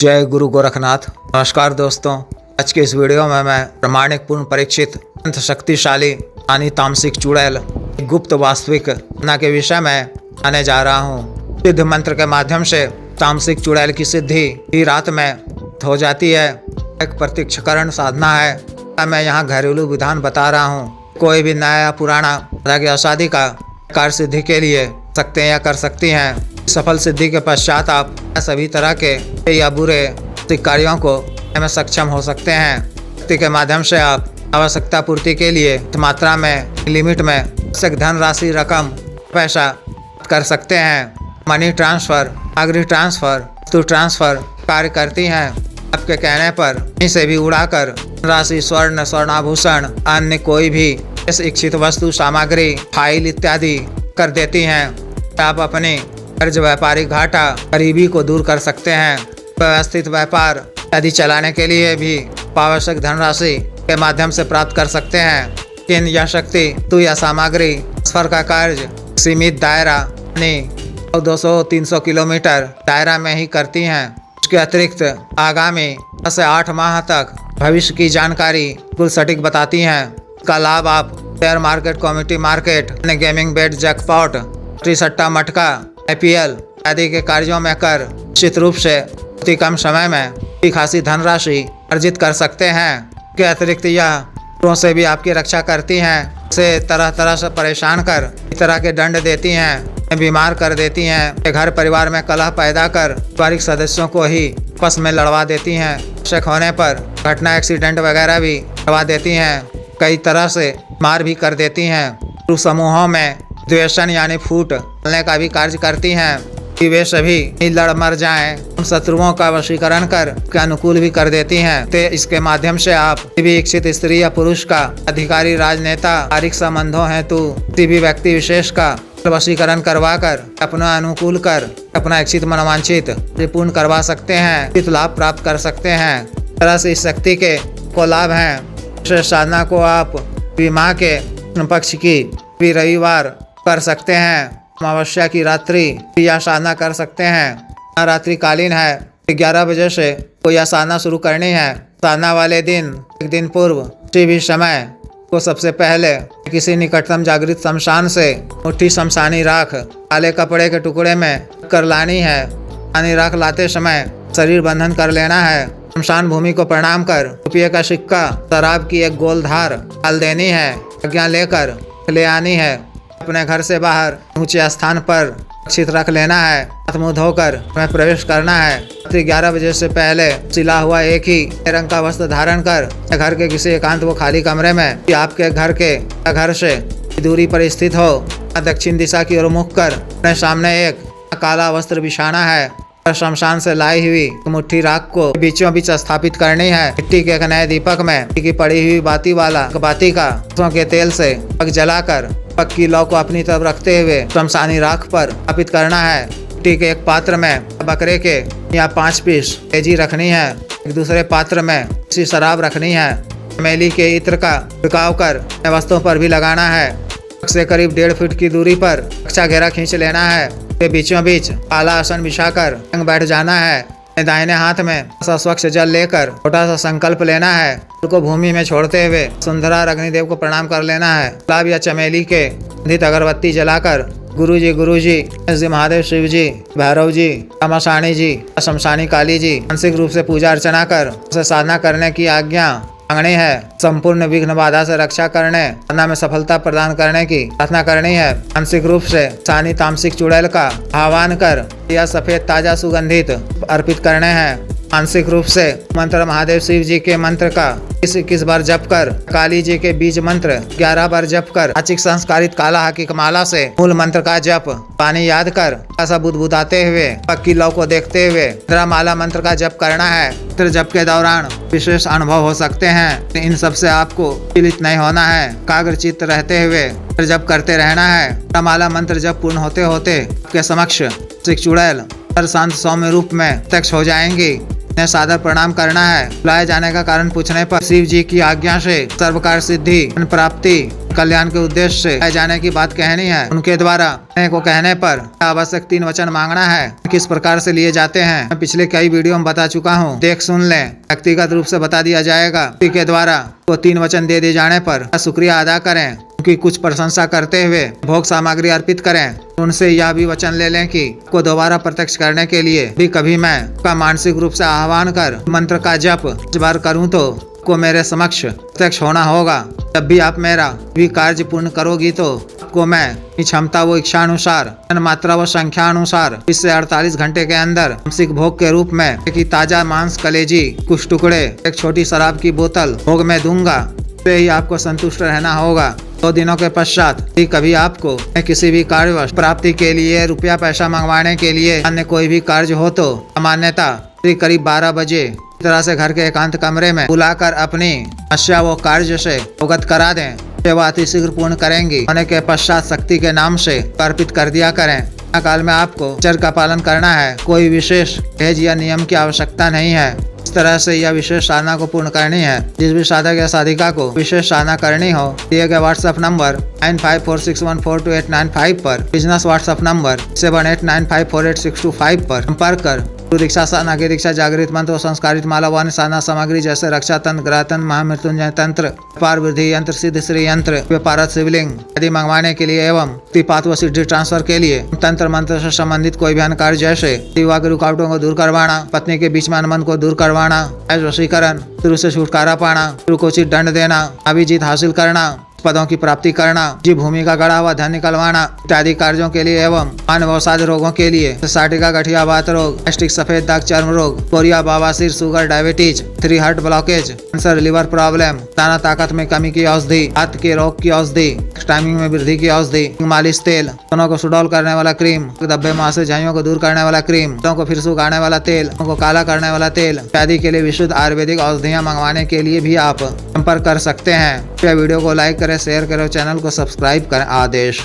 जय गुरु गोरखनाथ। नमस्कार दोस्तों, आज के इस वीडियो में मैं प्रमाणिक पूर्ण परीक्षित अत्यंत शक्तिशाली यानी तामसिक चुड़ैल गुप्त वास्तविक घटना के विषय में आने जा रहा हूँ। सिद्ध मंत्र के माध्यम से तामसिक चुड़ैल की सिद्धि ही रात में हो जाती है। एक प्रत्यक्षकरण साधना है। मैं यहाँ घरेलू विधान बता रहा हूँ। कोई भी नया या पुराना या शादी का कार्य सिद्धि के लिए सकते हैं या कर सकती हैं। सफल सिद्धि के पश्चात आप सभी तरह के या बुरे कार्यों को में सक्षम हो सकते हैं। शक्ति के माध्यम से आप आवश्यकता पूर्ति के लिए मात्रा में लिमिट में आवश्यक धनराशि रकम पैसा कर सकते हैं। मनी ट्रांसफर, अग्नि ट्रांसफर, वस्तु ट्रांसफर कार्य करती हैं। आपके कहने पर कहीं से भी उड़ाकर राशि, स्वर्ण, स्वर्णाभूषण, अन्य कोई भी इच्छित वस्तु, सामग्री, फाइल इत्यादि कर देती हैं। आप अपने कर्ज, व्यापारिक घाटा, गरीबी को दूर कर सकते हैं। व्यवस्थित व्यापार आदि चलाने के लिए भी आवश्यक धनराशि के माध्यम से प्राप्त कर सकते हैं। लेकिन यह शक्ति या सामग्री ट्रांसफर का कार्य सीमित दायरा यानी 200-300 किलोमीटर दायरा में ही करती हैं। उसके अतिरिक्त आगामी 6 से 8 माह तक भविष्य की जानकारी बिल्कुल सटीक बताती हैं। इसका लाभ आप share market, community market, gaming bet, jackpot, सट्टा, मटका, IPL आदि के कार्यों में कर निश्चित रूप से अति कम समय में अच्छी खासी धनराशि अर्जित कर सकते हैं। के अतिरिक्त यह से भी आपकी रक्षा करती हैं। से तरह तरह से परेशान कर इस तरह के दंड देती हैं, बीमार कर देती हैं, घर परिवार में कलह पैदा कर पारिवारिक सदस्यों को ही आपस में लड़वा देती हैं। आवश्यक होने पर घटना, एक्सीडेंट वगैरह भी करवा देती हैं। कई तरह से मार भी कर देती हैं। समूहों में द्वेषण यानी फूट डालने का भी कार्य करती हैं कि वे सभी लड़ मर जाएं। हम शत्रुओं का वशीकरण कर के अनुकूल भी कर देती हैं। तो इसके माध्यम से आप किसी भी इच्छित स्त्री या पुरुष का, अधिकारी, राजनेता, आर्थिक संबंधों हेतु किसी भी व्यक्ति विशेष का वशीकरण करवा कर अपना अनुकूल कर अपना इच्छित मनोवांछित पूर्ण करवा सकते हैं, इस लाभ प्राप्त कर सकते हैं। तरह से इस शक्ति के को लाभ हैं। इस साधना को आप माह के पक्ष की भी रविवार कर सकते हैं। अमावस्या की रात्रि यह साधना कर सकते हैं। रात्रि कालीन है, 11 बजे से को यह साधना शुरू करनी है। साधना वाले दिन एक दिन पूर्व किसी भी समय को सबसे पहले किसी निकटतम जागृत शमशान से मुट्ठी शमशानी राख काले कपड़े के टुकड़े में कर लानी है। शमशानी राख लाते समय शरीर बंधन कर लेना है। शमशान भूमि को प्रणाम कर रुपये का सिक्का, शराब की एक गोल धार डाल देनी है। आज्ञा लेकर ले आनी है। अपने घर से बाहर ऊंचे स्थान पर सुरक्षित रख लेना है। हाथ मुंह धोकर में प्रवेश करना है। रात्रि 11 बजे से पहले सिला हुआ एक ही रंग का वस्त्र धारण कर घर के किसी एकांत व खाली कमरे में कि आपके घर से दूरी पर स्थित हो दक्षिण दिशा की ओर मुख कर अपने सामने एक काला वस्त्र बिछाना है। शमशान से लाई हुई मुट्ठी राख को बीचों बीच स्थापित करनी है। मिट्टी के एक नए दीपक में की पड़ी हुई बाती वाला बाती का सरसों के तेल से पक जलाकर पक्की लौ को अपनी तरफ रखते हुए शमशानी राख पर स्थापित करना है। मिट्टी के एक पात्र में बकरे के या 5 पीस तेजी रखनी है। एक दूसरे पात्र में किसी शराब रखनी है। चमेली के इत्र का छिड़काव कर वस्तुओं पर भी लगाना है। से करीब 1.5 फीट की दूरी पर अच्छा घेरा खींच लेना है। बीचों बीच काला आसन बिछाकर बैठ जाना है। दाहिने हाथ में स्वच्छ जल लेकर छोटा सा संकल्प लेना है। उसको भूमि में छोड़ते हुए सुंदरा अग्निदेव को प्रणाम कर लेना है। गुलाब या चमेली के गंधित अगरबत्ती जलाकर गुरु जी, महादेव, शिव जी, भैरव जी, अमसाणी जी, शमशानी काली जी मानसिक रूप से पूजा अर्चना कर उसे साधना करने की आज्ञा मांगनी है। संपूर्ण विघ्न बाधा से रक्षा करने, साधना में सफलता प्रदान करने की प्रार्थना करनी है। मानसिक रूप से सानी तामसिक चुड़ैल का आह्वान कर यह सफेद ताजा सुगंधित अर्पित करने हैं। मानसिक रूप से मंत्र महादेव शिव जी के मंत्र का 21 बार जप कर, काली जी के बीज मंत्र 11 बार जप कर, आचिक संस्कारित काला हकीक माला से मूल मंत्र का जप पानी याद कर ऐसा बुदबुदाते हुए पक्की लौ को देखते हुए माला मंत्र का जप करना है। मंत्र जप के दौरान विशेष अनुभव हो सकते हैं। इन सब से आपको पीड़ित नहीं होना है। एकाग्रचित्त रहते हुए जप करते रहना है। माला मंत्र जप पूर्ण होते होते आपके समक्ष चुड़ैल शांत सौम्य रूप में प्रत्यक्ष हो जाएंगी। सादर प्रणाम करना है। बुलाए जाने का कारण पूछने पर शिव जी की आज्ञा से सर्वकार सिद्धि, प्राप्ति, कल्याण के उद्देश्य से आए जाने की बात कहनी है। उनके द्वारा को कहने पर आवश्यक 3 वचन मांगना है। किस प्रकार से लिए जाते हैं मैं पिछले कई वीडियो में बता चुका हूँ, देख सुन लें। व्यक्तिगत रूप से बता दिया जाएगा। के द्वारा वो 3 वचन दे दिए जाने पर शुक्रिया अदा करें, उनकी कुछ प्रशंसा करते हुए भोग सामग्री अर्पित करें। उनसे यह भी वचन ले लें कि को दोबारा प्रत्यक्ष करने के लिए भी कभी मैं का मानसिक रूप से आह्वान कर मंत्र का जप बार करूं तो को मेरे समक्ष प्रत्यक्ष होना होगा। जब भी आप मेरा भी कार्य पूर्ण करोगी तो को मैं क्षमता व इच्छा अनुसार मात्रा व संख्या अनुसार इससे 48 घंटे के अंदर मानसिक भोग के रूप में एक ताजा मांस, कलेजी, कुछ टुकड़े, एक छोटी शराब की बोतल भोग में दूंगा। से ही आपको संतुष्ट रहना होगा। 2 दिनों के पश्चात ही कभी आपको किसी भी कार्य प्राप्ति के लिए रुपया पैसा मंगवाने के लिए अन्य कोई भी कार्य हो तो सामान्यता करीब 12 बजे इस तरह से घर के एकांत कमरे में बुलाकर अपनी समस्या वो कार्य से अवगत करा दें। सेवा अति शीघ्र पूर्ण करेंगी। होने के पश्चात शक्ति के नाम से अर्पित कर दिया करें। काल में आपको चर का पालन करना है। कोई विशेष भेज या नियम की आवश्यकता नहीं है। इस तरह से यह विशेष साधना को पूर्ण करनी है। जिस भी साधक या साधिका को विशेष साधना करनी हो दिए गए व्हाट्सएप नंबर 9546142895 पर बिजनेस व्हाट्सएप नंबर 7895486225 पर संपर्क कर दीक्षा साधना की दीक्षा, जागृत मंत्र और संस्कारित माला वाणी साधना सामग्री जैसे रक्षा तंत्र, ग्रह तंत्र, महामृत्युंजय तंत्र, व्यापार वृद्धि यंत्र, सिद्ध श्री यंत्र, व्यापारत शिवलिंग आदि मंगवाने के लिए एवं तिपात व सिद्धि ट्रांसफर के लिए तंत्र मंत्र से संबंधित कोई भी कार्य जैसे विवाह की रुकावटों को दूर करवाना, पत्नी के बीच में अनुबंध को दूर करवाना, वशीकरण, शुरू से छुटकारा पाना, शुरू को उचित दंड देना, अभिजीत हासिल करना, पदों की प्राप्ति करना, जी भूमि का गढ़ा हुआ धन निकलवाना इत्यादि कार्यों के लिए एवं मानवसाद रोगों के लिए साटिका, गठिया, वात रोग, गैस्ट्रिक, सफेद दाग, चर्म रोग, कोरिया, बवासीर, sugar, diabetes, 3 heart blockage, cancer, liver problem, दाना ताकत में कमी की औषधि, हाथ के रोग की औषधि, टाइमिंग में वृद्धि की औषधि, मालिश तेल, दोनों को सुडौल करने वाला क्रीम, धब्बे मुहासे झाइयों को दूर करने वाला क्रीम, को फिर सुखाने वाला तेल, को काला करने वाला तेल इत्यादि के लिए विशुद्ध आयुर्वेदिक औषधियाँ मंगवाने के लिए भी आप संपर्क कर सकते हैं। वीडियो को लाइक करें, शेयर करें, चैनल को सब्सक्राइब करें। आदेश।